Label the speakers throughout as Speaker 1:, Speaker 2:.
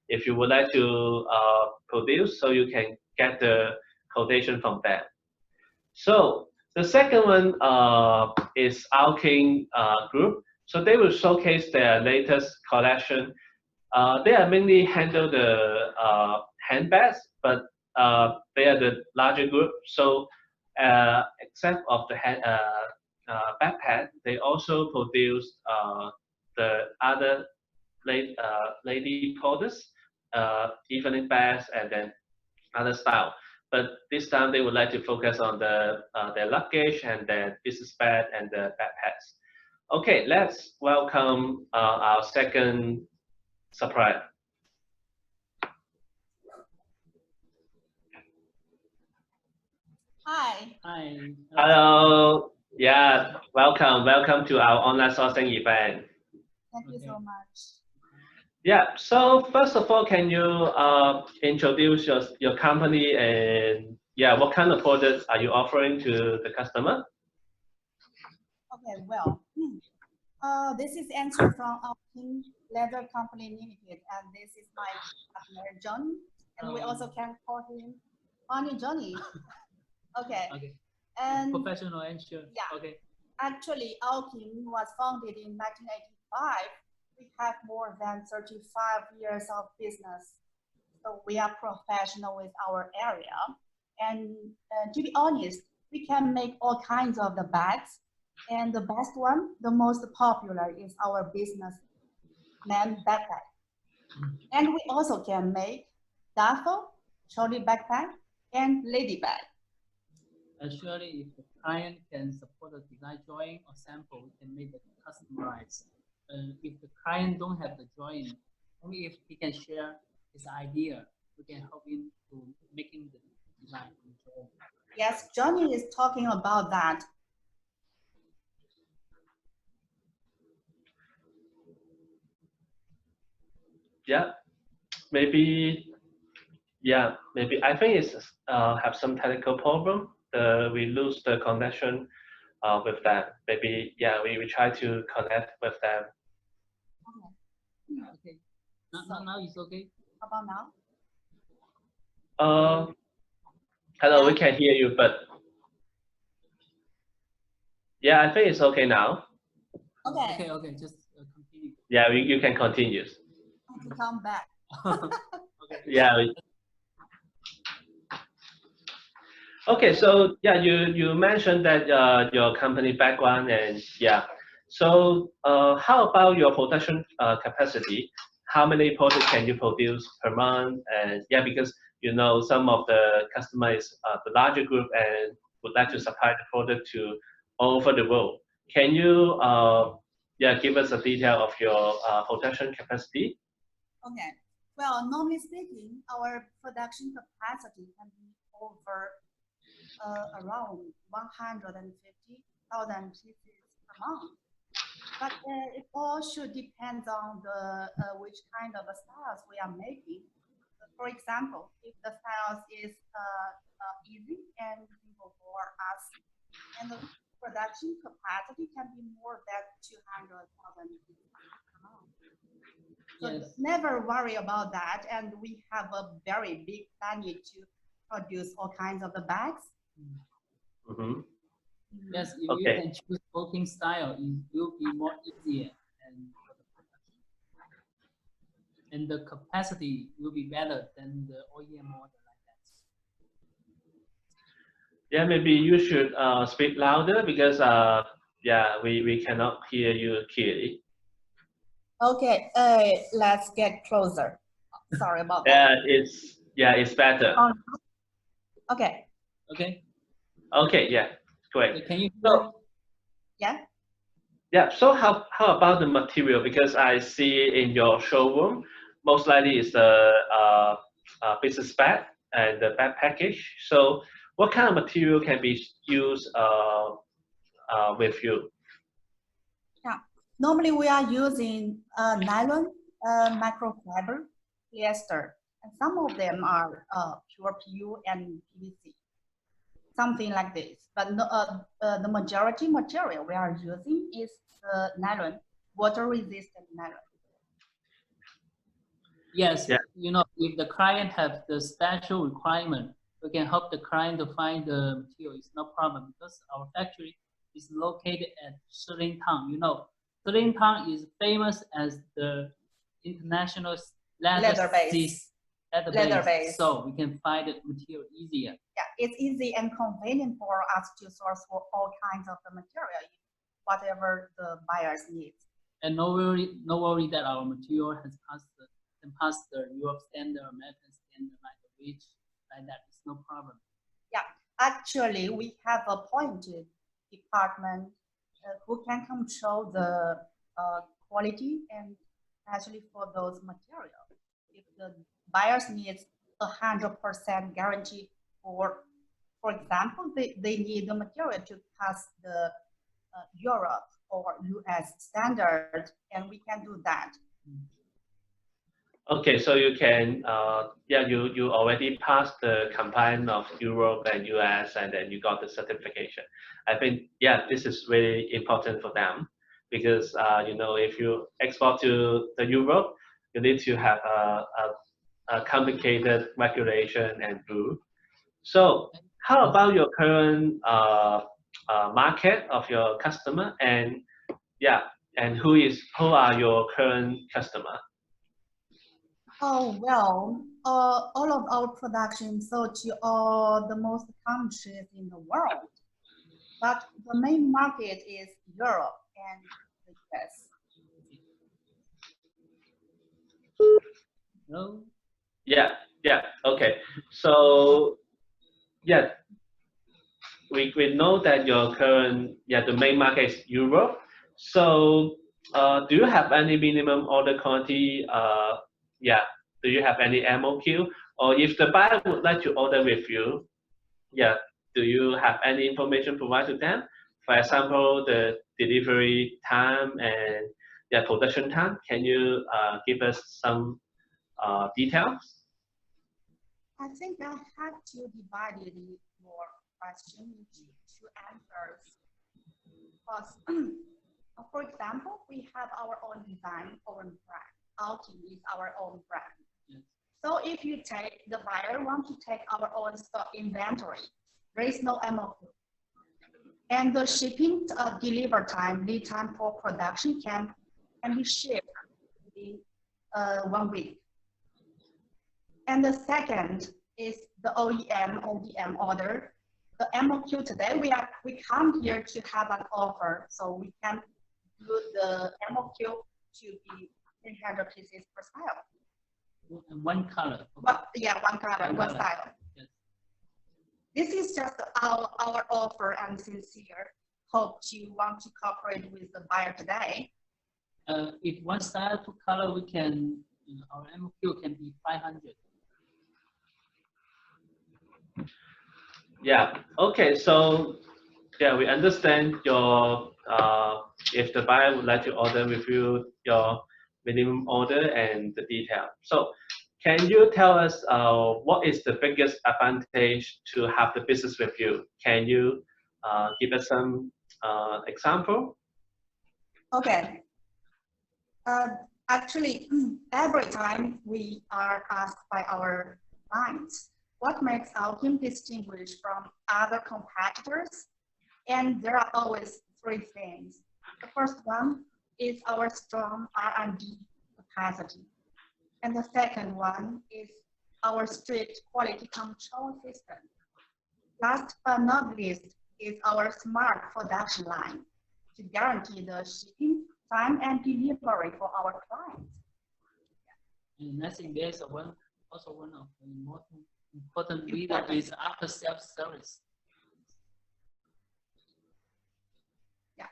Speaker 1: if you would like to produce, so you can get the quotation from them. So the second one is Aoking group. So they will showcase their latest collection. They are mainly handle the handbags, but they are the larger group. So except of the backpack, they also produce the other lady products, evening bags, and then other style. But this time they would like to focus on the their luggage and their business bag and the backpacks. Okay, let's welcome our second supplier.
Speaker 2: Hi.
Speaker 3: Hi.
Speaker 1: Hello. Yeah, welcome to our online sourcing event.
Speaker 2: Thank you so much.
Speaker 1: Yeah, so first of all, can you introduce your company and yeah, what kind of products are you offering to the customer?
Speaker 2: Okay, well, this is Andrew from Aoking Leather Company Limited, and this is my partner John, and we also can call him Honey Johnny. Okay.
Speaker 3: Okay.
Speaker 2: And
Speaker 3: professional answer.
Speaker 2: Yeah.
Speaker 3: Okay.
Speaker 2: Actually, Aoking was founded in 1985. We have more than 35 years of business, so we are professional with our area. And to be honest, we can make all kinds of the bags. And the best one, the most popular, is our business man backpack. And we also can make duffel, trolley backpack, and lady bag.
Speaker 3: Actually, if the client can support the design drawing or sample, we can make the customized. If the client don't have the drawing, only if he can share his idea, we can help him to making the design.
Speaker 2: Yes, Johnny is talking about that.
Speaker 1: Yeah, maybe I think it's have some technical problem. We lose the connection with them. Maybe we try to connect with them.
Speaker 3: Okay. Now it's okay.
Speaker 2: How about now?
Speaker 1: Hello, we can hear you, but yeah, I think it's okay now.
Speaker 2: Okay.
Speaker 3: Okay. Just continue.
Speaker 1: Yeah, you can continue.
Speaker 2: To come back.
Speaker 3: Okay.
Speaker 1: Yeah. Okay, so yeah, you mentioned that your company background and yeah. So how about your production capacity? How many products can you produce per month? And yeah, because you know some of the customers, the larger group, and would like to supply the product to all over the world. Can you give us a detail of your production capacity?
Speaker 2: Okay. Well, normally speaking, our production capacity can be over around 150,000 pieces per month. But it all should depend on the which kind of styles we are making. For example, if the styles is easy and simple for us, and the production capacity can be more than 200,000 pieces per month. So yes, never worry about that, and we have a very big planning to produce all kinds of the bags.
Speaker 1: Mm-hmm.
Speaker 3: Yes, if you can choose working style, it will be more easier and the capacity will be better than the OEM model like that.
Speaker 1: Yeah, maybe you should speak louder because we cannot hear you clearly.
Speaker 2: Okay, let's get closer. Sorry about that.
Speaker 1: It's better.
Speaker 2: Okay.
Speaker 1: Okay, yeah, great.
Speaker 3: Can you
Speaker 1: so,
Speaker 2: yeah?
Speaker 1: Yeah, so how about the material? Because I see in your showroom, most likely is the business bag and the bag package. So what kind of material can be used with you?
Speaker 2: Yeah, normally we are using nylon, microfiber, polyester, and some of them are pure PU and PVC, something like this. But the majority material we are using is nylon, water-resistant nylon.
Speaker 3: Yes,
Speaker 1: Yeah.
Speaker 3: you know, if the client have the special requirement, we can help the client to find the material. It's no problem because our factory is located at Town. You know, Town is famous as the international
Speaker 2: Leather base. Leather base.
Speaker 3: So we can find the material easier.
Speaker 2: Yeah, it's easy and convenient for us to source for all kinds of the material, whatever the buyers need.
Speaker 3: And no worry that our material has passed the Europe standard, American standard, like the REACH, like that. It's no problem.
Speaker 2: Yeah, actually, we have appointed department who can control the quality and actually for those materials. If the buyers needs 100% guarantee for example, they need the material to pass the Europe or US standard, and we can do that.
Speaker 1: Okay, so you can, yeah, you already passed the compliance of Europe and US, and then you got the certification. I think, yeah, this is really important for them because, you know, if you export to the Europe, you need to have a complicated regulation and rule. So how about your current market of your customer, and yeah, and who are your current customer?
Speaker 2: Oh, well, all of our production sold to all the most countries in the world, but the main market is Europe and the US.
Speaker 3: No?
Speaker 1: Yeah, yeah, okay. So yeah, we know that your current, yeah, the main market is Europe. So do you have any minimum order quantity? Yeah, do you have any MOQ? Or if the buyer would like to order with you, yeah, do you have any information provided to them? For example, the delivery time and the production time. Can you give us some details?
Speaker 2: I think I have to divide your question into two answers. Because, for example, we have our own design, own brand. Aoking is our own brand.
Speaker 3: Yes.
Speaker 2: So if you take the buyer want to take our own stock inventory, there is no MOQ. And the shipping deliver time, lead time for production can be shipped within 1 week. And the second is the OEM order. The MOQ today, we come here to have an offer, so we can do the MOQ to be 300 pieces per style.
Speaker 3: And one color.
Speaker 2: But yeah, one color, one style.
Speaker 3: Yes.
Speaker 2: This is just our offer and sincere hope you want to cooperate with the buyer today.
Speaker 3: If one style, two color, we can, our MOQ can be 500.
Speaker 1: Yeah. Okay. So yeah, we understand your if the buyer would like to order with you, your minimum order and the detail. So can you tell us what is the biggest advantage to have the business with you? Can you give us some example?
Speaker 2: Okay. Actually, every time we are asked by our clients, what makes Aoking distinguish from other competitors? And there are always three things. The first one is our strong R&D capacity. And the second one is our strict quality control system. Last but not least is our smart production line to guarantee the shipping time and delivery for our clients.
Speaker 3: And I think there's also one of the important reason is after self-service.
Speaker 2: Yeah.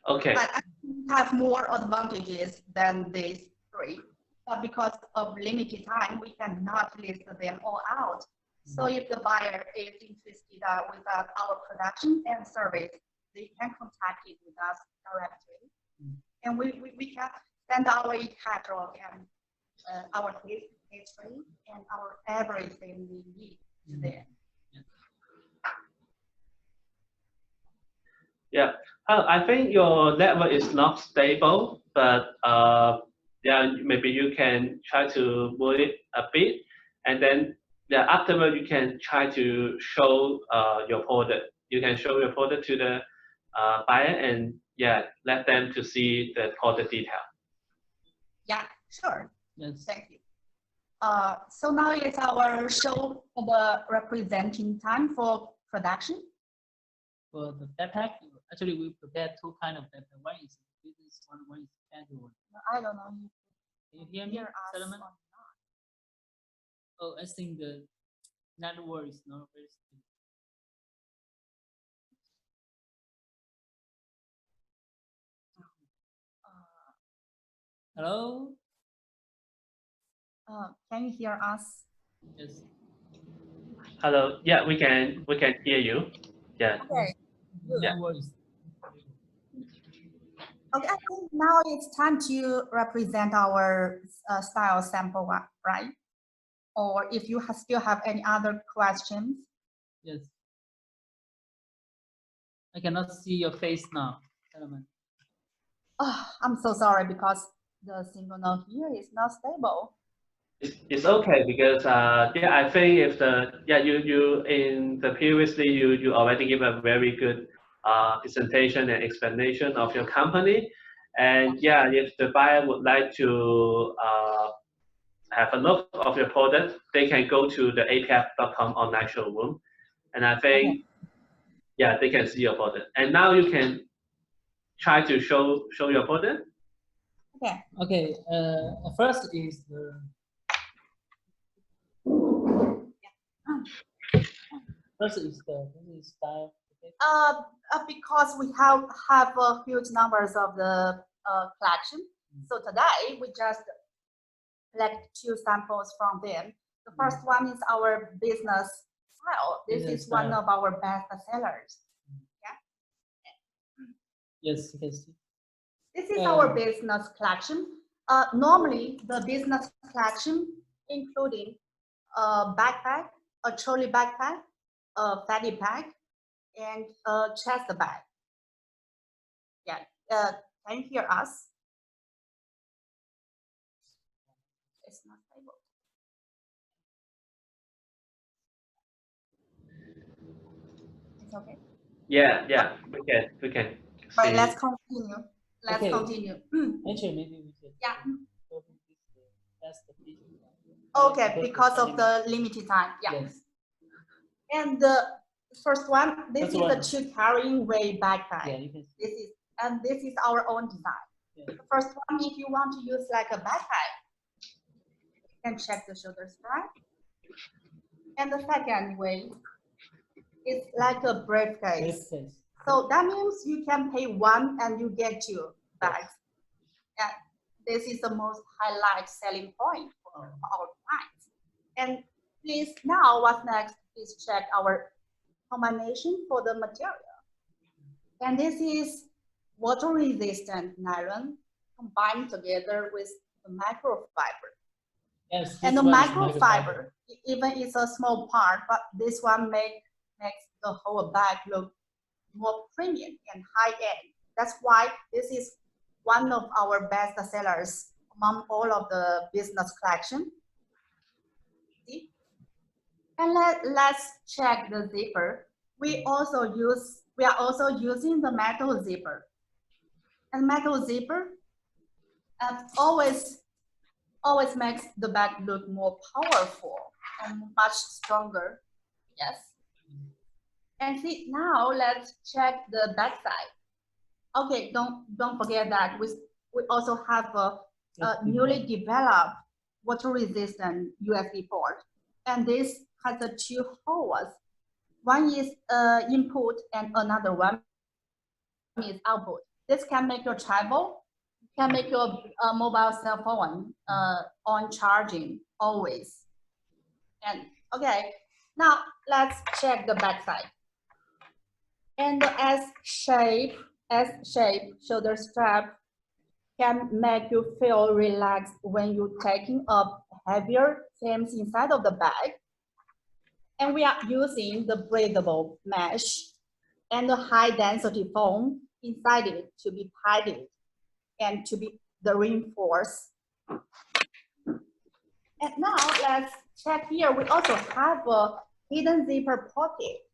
Speaker 1: Okay.
Speaker 2: But I have more advantages than these three. But because of limited time, we cannot list them all out. So if the buyer is interested with our production and service, they can contact it with us directly. And we can send our catalog and our history and our everything we need to them.
Speaker 1: Yeah, I think your network is not stable, but yeah, maybe you can try to move it a bit, and then yeah, afterward you can try to show your product. You can show your product to the buyer, and yeah, let them to see the product detail.
Speaker 2: Yeah, sure.
Speaker 3: Yes.
Speaker 2: Thank you. So now it's our show the representing time for production.
Speaker 3: For the backpack, actually we prepared two kind of backpack. One is business one is casual one.
Speaker 2: I don't know.
Speaker 3: Can you hear me,
Speaker 2: Hear us
Speaker 3: Solomon?
Speaker 2: or not.
Speaker 3: Oh, I think the network is not very stable. Hello?
Speaker 2: Can you hear us?
Speaker 3: Yes.
Speaker 1: Hello. Yeah, we can hear you. Yeah.
Speaker 2: Okay.
Speaker 3: The
Speaker 1: Yeah.
Speaker 3: network is
Speaker 2: Okay, I think now it's time to represent our style sample, right? Or if you still have any other questions.
Speaker 3: yes. I cannot see your face now, Solomon.
Speaker 2: Oh, I'm so sorry because the signal here is not stable.
Speaker 1: It's okay because yeah, I think if the yeah you in the previously you already give a very good presentation and explanation of your company, and yeah, if the buyer would like to have a look of your product, they can go to the apf.com online showroom, and I think yeah they can see your product, and now you can try to show your product.
Speaker 2: Okay.
Speaker 3: Okay, first is the business style. Okay.
Speaker 2: Because we have huge numbers of the collection, so today we just select two samples from them. The first one is our business style. This
Speaker 3: Business
Speaker 2: is one
Speaker 3: style.
Speaker 2: of our best sellers.
Speaker 3: Yes, you can see.
Speaker 2: This is our business collection. Normally, the business collection including a backpack, a trolley backpack, a fatty bag, and a chest bag. Yeah, can you hear us? It's not stable. It's okay.
Speaker 1: Yeah, we can
Speaker 2: But
Speaker 1: see.
Speaker 2: let's continue. Let's
Speaker 3: Okay.
Speaker 2: continue.
Speaker 3: Actually, maybe we should.
Speaker 2: Yeah.
Speaker 3: Go to this, that's the picture.
Speaker 2: Okay, because of the limited time. Yeah.
Speaker 3: Yes.
Speaker 2: And the first one, this
Speaker 3: First
Speaker 2: is
Speaker 3: one.
Speaker 2: a two carrying weight backpack.
Speaker 3: Yeah, you can see.
Speaker 2: This is our own design.
Speaker 3: Yeah.
Speaker 2: The first one, if you want to use like a backpack, you can check the shoulder strap. And the second way is like a briefcase. So that means you can pay one and you get two bags. And this is the most highlight selling point for our clients. And please now what's next is check our combination for the material. And this is water resistant nylon combined together with the microfiber.
Speaker 3: Yes.
Speaker 2: And the microfiber, even it's a small part, but this one makes the whole bag look more premium and high end. That's why this is one of our best sellers among all of the business collection. See? And let's check the zipper. We are also using the metal zipper. And metal zipper always makes the bag look more powerful and much stronger. Yes. And see, now let's check the back side. Okay, don't forget that we also have a newly developed water resistant USB port, and this has the two holes. One is input and another one is output. This can make your travel, can make your mobile cell phone on charging always. And okay, now let's check the back side. And the S-shape shoulder strap can make you feel relaxed when you're taking up heavier things inside of the bag. And we are using the breathable mesh and the high density foam inside it to be padded and to be the reinforced And now let's check here. We also have a hidden zipper pocket.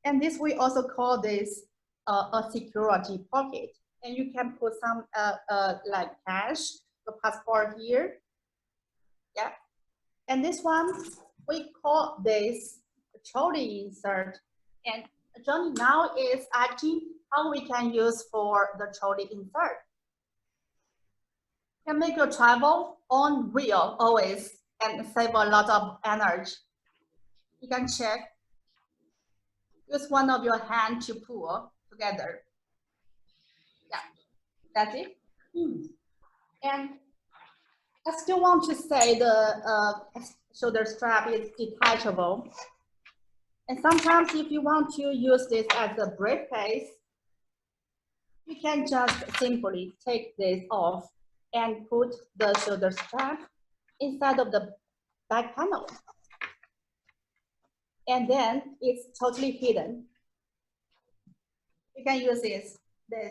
Speaker 2: And this, we also call this a security pocket. And you can put some like cash, the passport here. Yeah. And this one, we call this trolley insert. And Johnny now is asking how we can use for the trolley insert. You can make your travel on wheel always and save a lot of energy. You can check. Use one of your hands to pull together. Yeah, that's it. And I still want to say the shoulder strap is detachable. And sometimes if you want to use this as a briefcase, you can just simply take this off and put the shoulder strap inside of the back panel. And then it's totally hidden. You can use this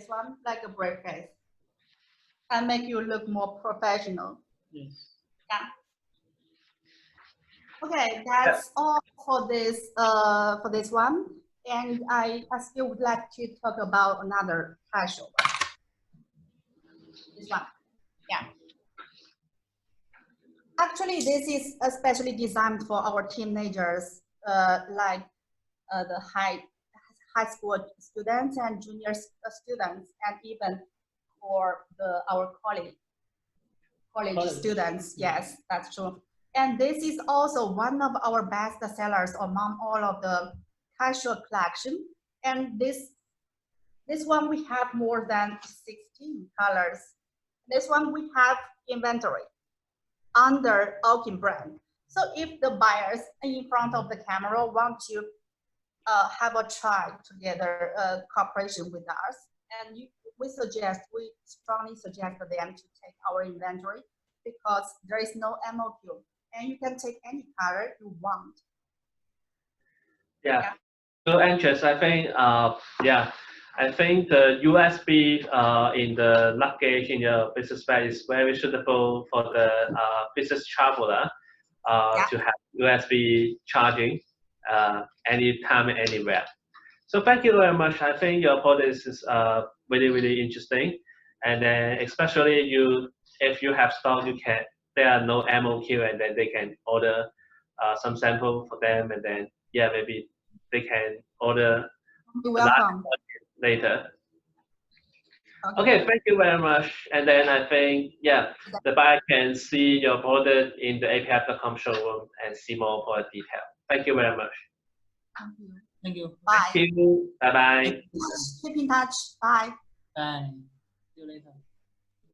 Speaker 2: one like a briefcase and make you look more professional.
Speaker 3: Yes.
Speaker 2: Yeah. Okay, that's all for this one. And I still would like to talk about another casual. This one. Yeah. Actually, this is especially designed for our teenagers, like the high school students and junior students, and even for our college students. Yes, that's true. And this is also one of our best sellers among all of the casual collection. And this one we have more than 16 colors. This one we have inventory under Aoking brand. So if the buyers in front of the camera want to have a try together, cooperation with us, and we strongly suggest for them to take our inventory because there is no MOQ and you can take any color you want.
Speaker 1: Yeah. So Andres, I think I think the USB in the luggage in your business bag is very suitable for the business traveler to have USB charging anytime, anywhere. So thank you very much. I think your product is really, really interesting. And then especially if you have stock, there are no MOQ, and then they can order some sample for them, and then maybe they can order later. Okay, thank you very much. And then I think the buyer can see your product in the apf.com showroom and see more product detail. Thank you very much.
Speaker 2: Thank you.
Speaker 3: Thank you.
Speaker 2: Bye.
Speaker 1: Thank you. Bye bye.
Speaker 2: Keep in touch. Bye.
Speaker 3: Bye. See you later.